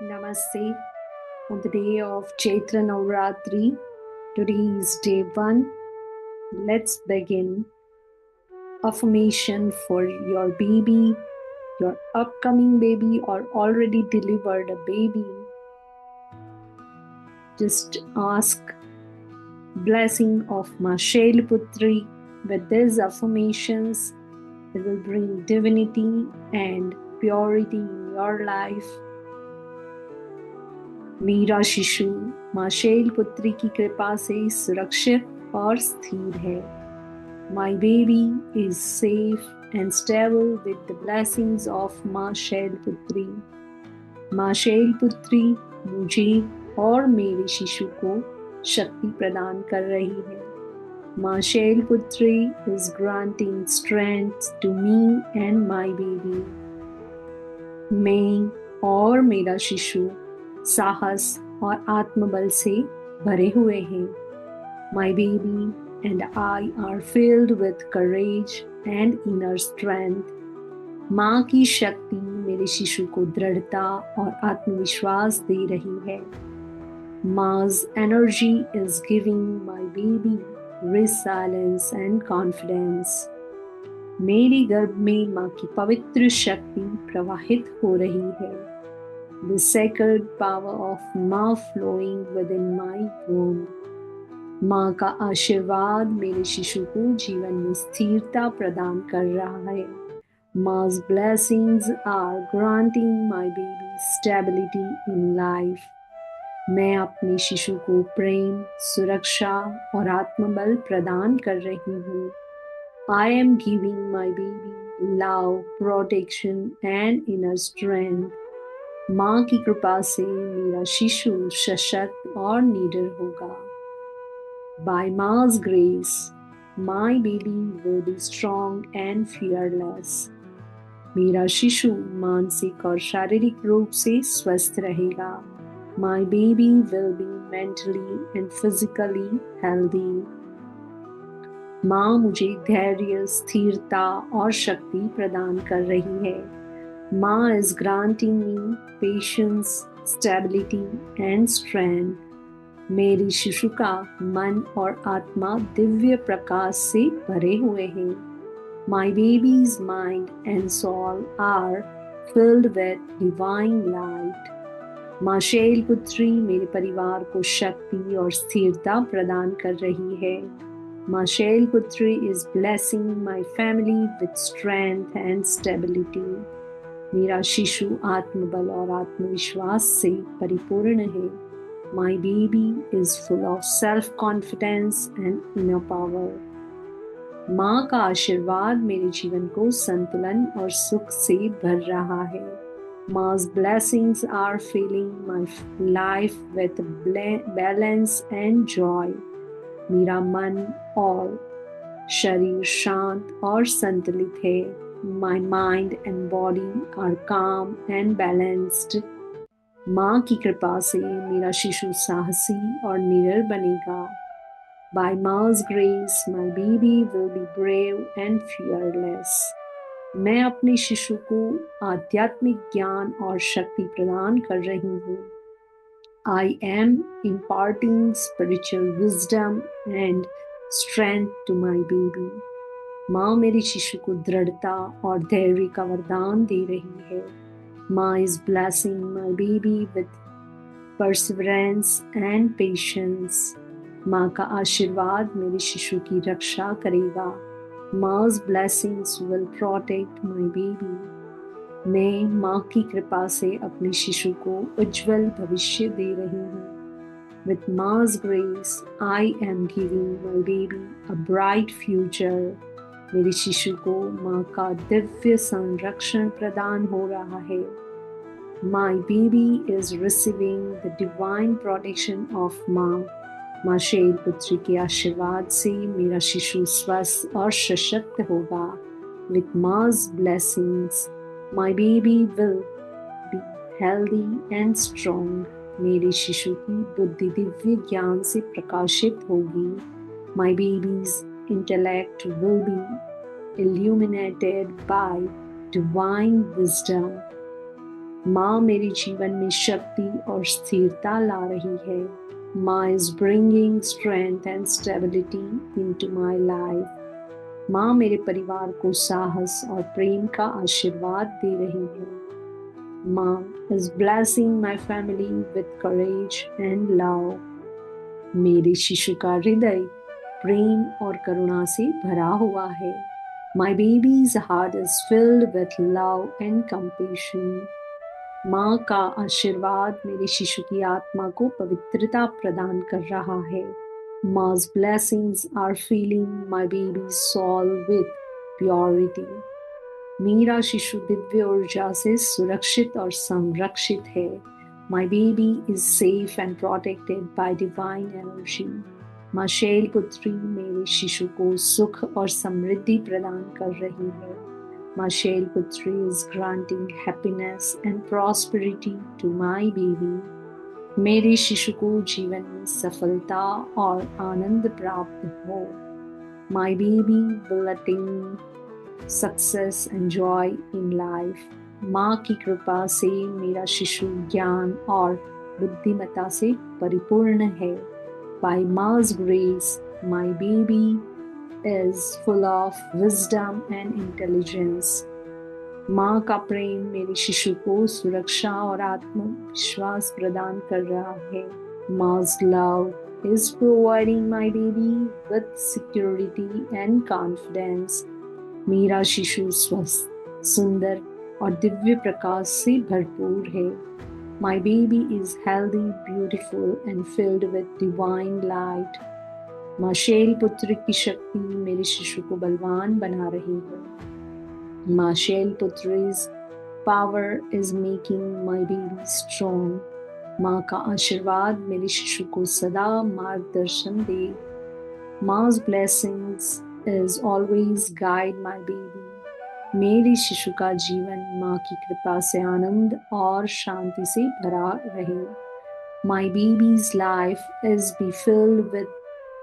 Namaste. On the day of Chaitra Navratri, today is day 1. Let's begin. Affirmation for your baby, your upcoming baby, or already delivered a baby. Just ask blessing of Ma Shailputri. With these affirmations, it will bring divinity and purity in your life. मेरा शिशु माँ शैलपुत्री की कृपा से सुरक्षित और स्थिर है. My baby is safe and stable with the blessings of माँ शैलपुत्री. माँ शैलपुत्री मुझे और मेरे शिशु को शक्ति प्रदान कर रही है. माँ Shailputri is granting strength to me and my baby. मैं और मेरा शिशु साहस और आत्मबल से भरे हुए हैं. My baby and I are filled with courage and inner strength. माँ की शक्ति मेरे शिशु को दृढ़ता और आत्मविश्वास दे रही है. Ma's energy is giving my baby resilience and confidence. मेरे गर्भ में माँ की पवित्र शक्ति प्रवाहित हो रही है. The sacred power of माँ flowing within my womb. माँ का आशीर्वाद मेरे शिशु को जीवन में स्थिरता प्रदान कर रहा है. Ma's blessings are granting my baby stability in life. मैं अपने शिशु को प्रेम, सुरक्षा और आत्मबल प्रदान कर रही हूँ. I am giving my baby love, protection and inner strength. माँ की कृपा से मेरा शिशु सशक्त और निडर होगा. By Ma's grace, my baby will be strong and fearless. मेरा शिशु मानसिक और शारीरिक रूप से स्वस्थ रहेगा. My baby will be mentally and physically healthy. माँ मुझे धैर्य, स्थिरता और शक्ति प्रदान कर रही है. Ma is granting me patience, stability and strength. मेरी शिशु का मन और आत्मा दिव्य प्रकाश से भरे हुए हैं. My baby's mind and soul are filled with divine light. माँ शैलपुत्री मेरे परिवार को शक्ति और स्थिरता प्रदान कर रही है. माँ Shailputri is blessing my family with strength and stability. मेरा शिशु आत्मबल और आत्मविश्वास से परिपूर्ण है. My baby is full of self-confidence and inner power. माँ का आशीर्वाद मेरे जीवन को संतुलन और सुख से भर रहा है. Ma's blessings are filling my life with balance and joy. मेरा मन और शरीर शांत और संतुलित है. My mind and body are calm and balanced. माँ की कृपा से मेरा शिशु साहसी और निडर बनेगा. By Ma's grace, my baby will be brave and fearless. मैं अपने शिशु को आध्यात्मिक ज्ञान और शक्ति प्रदान कर रही हूँ. I am imparting spiritual wisdom and strength to my baby. माँ मेरे शिशु को दृढ़ता और धैर्य का वरदान दे रही है. माँ is blessing my baby with perseverance and patience. माँ का आशीर्वाद मेरे शिशु की रक्षा करेगा. Ma's blessings will protect my baby. मैं माँ की कृपा से अपने शिशु को उज्जवल भविष्य दे रही हूँ. With Ma's grace, I am giving my baby a bright future. मेरे शिशु को माँ का दिव्य संरक्षण प्रदान हो रहा है. My baby is receiving the divine protection of माँ. माँ शैलपुत्री के आशीर्वाद से मेरा शिशु स्वस्थ और सशक्त होगा. With Ma's blessings, my baby will be healthy and strong. मेरे शिशु की बुद्धि दिव्य ज्ञान से प्रकाशित होगी. My baby's intellect will be illuminated by divine wisdom. माँ मेरे जीवन में शक्ति और स्थिरता ला रही है। माँ is bringing strength and stability into my life. माँ मेरे परिवार को साहस और प्रेम का आशीर्वाद दे रही है। माँ is blessing my family with courage and love. मेरे शिशु का हृदय प्रेम और करुणा से भरा हुआ है। My babies heart is filled with love and compassion. माँ का आशीर्वाद मेरे शिशु की आत्मा को पवित्रता प्रदान कर रहा है। Ma's blessings are filling my baby's soul with purity. मेरा शिशु दिव्य ऊर्जा से सुरक्षित और संरक्षित है। My baby is safe and protected by divine energy. माँ शैलपुत्री मेरे शिशु को सुख और समृद्धि प्रदान कर रही है। माँ Shailputri is granting happiness and prosperity to my baby. मेरे शिशु को जीवन में सफलता और आनंद प्राप्त हो। My baby will attain success and joy in life. माँ की कृपा से मेरा शिशु ज्ञान और बुद्धिमत्ता से परिपूर्ण है। By Ma's grace, my baby is full of wisdom and intelligence. माँ का प्रेम मेरे शिशु को सुरक्षा और आत्मविश्वास प्रदान कर रहा है। Ma's love is providing my baby with security and confidence. मेरा शिशु स्वस्थ, सुंदर और दिव्य प्रकाश से भरपूर है। My baby is healthy, beautiful and filled with divine light. माँ शैलपुत्री की शक्ति मेरे शिशु को बलवान बना रही है। माँ शैलपुत्री's power is making my baby strong. माँ का आशीर्वाद मेरे शिशु को सदा मार्गदर्शन दे। Ma's blessings is always guide my baby. मेरे शिशु का जीवन माँ की कृपा से आनंद और शांति से भरा रहे। My baby's life is be filled with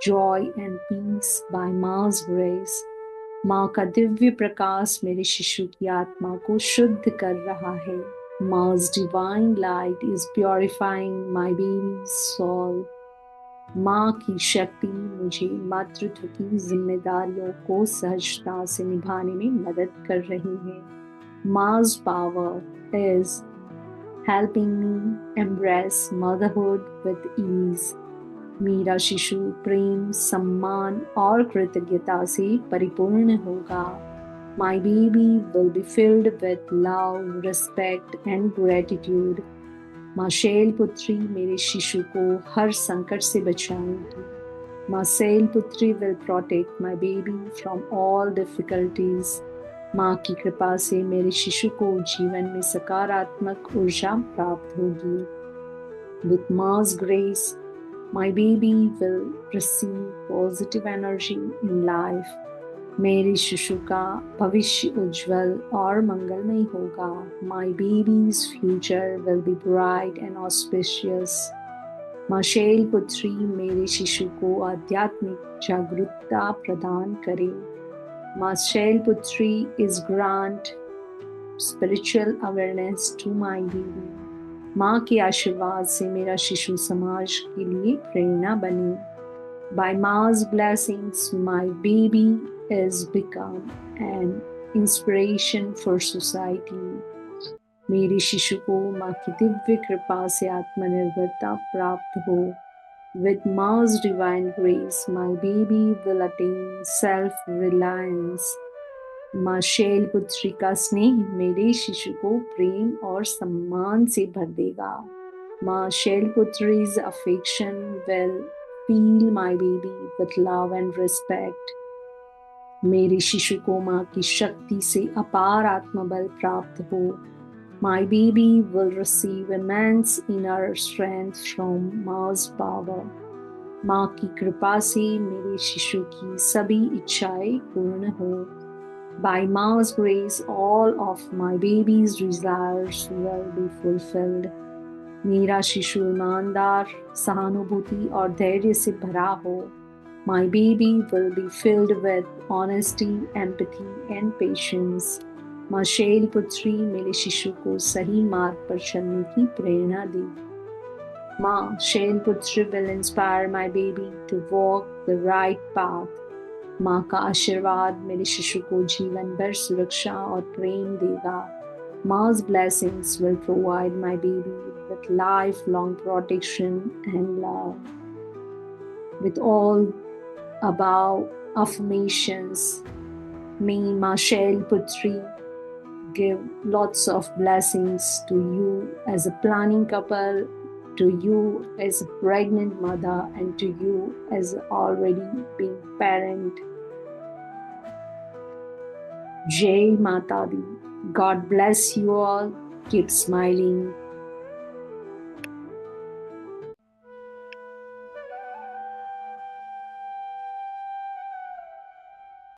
joy and peace by Ma's grace. माँ का दिव्य प्रकाश मेरे शिशु की आत्मा को शुद्ध कर रहा है। Ma's divine light is purifying my baby's soul. माँ की शक्ति मुझे मातृत्व की जिम्मेदारियों को सहजता से निभाने में मदद कर रही है। Ma's power is helping me embrace motherhood with ease. मेरा शिशु प्रेम, सम्मान और कृतज्ञता से परिपूर्ण होगा। My baby will be filled with love, respect and gratitude. माँ शैलपुत्री मेरे शिशु को हर संकट से बचाएगी। माँ Shailputri will protect my baby from all difficulties. माँ की कृपा से मेरे शिशु को जीवन में सकारात्मक ऊर्जा प्राप्त होगी। With Ma's grace, my baby will receive positive energy in life. मेरे शिशु का भविष्य उज्जवल और मंगलमय होगा। My baby's future will be bright and auspicious. माँ शैलपुत्री मेरे शिशु को आध्यात्मिक जागरूकता प्रदान करे। माँ Shailputri is grant spiritual awareness to my baby. माँ के आशीर्वाद से मेरा शिशु समाज के लिए प्रेरणा बने। By Ma's blessings, my baby is become an inspiration for society. मेरे शिशु को माँ की दिव्य कृपा से आत्मनिर्भरता प्राप्त हो। With Ma's divine grace, my baby will attain self-reliance. माँ शैलपुत्री का स्नेह मेरे शिशु को प्रेम और सम्मान से भर देगा। माँ शैलपुत्री's affection will fill my baby with love and respect. मेरे शिशु को माँ की शक्ति से अपार आत्मबल प्राप्त हो। My baby will receive immense inner strength from Ma's power. माँ की कृपा से मेरे शिशु की सभी इच्छाएं पूर्ण हो। By Ma's grace, all of my baby's desires will be fulfilled. मेरा शिशु ईमानदार, सहानुभूति और धैर्य से भरा हो। My baby will be filled with honesty, empathy and patience. माँ शैलपुत्री मेरे शिशु को सही मार्ग पर चलने की प्रेरणा दे। माँ Shailputri will inspire my baby to walk the right path. माँ का आशीर्वाद मेरे शिशु को जीवन भर सुरक्षा और प्रेम देगा। Ma's blessings will provide my baby with lifelong protection and love. With all above affirmations, may Ma Shailputri give lots of blessings to you as a planning couple, to you as a pregnant mother, and to you as already being parent. Jai Mata Di. God bless you all. Keep smiling.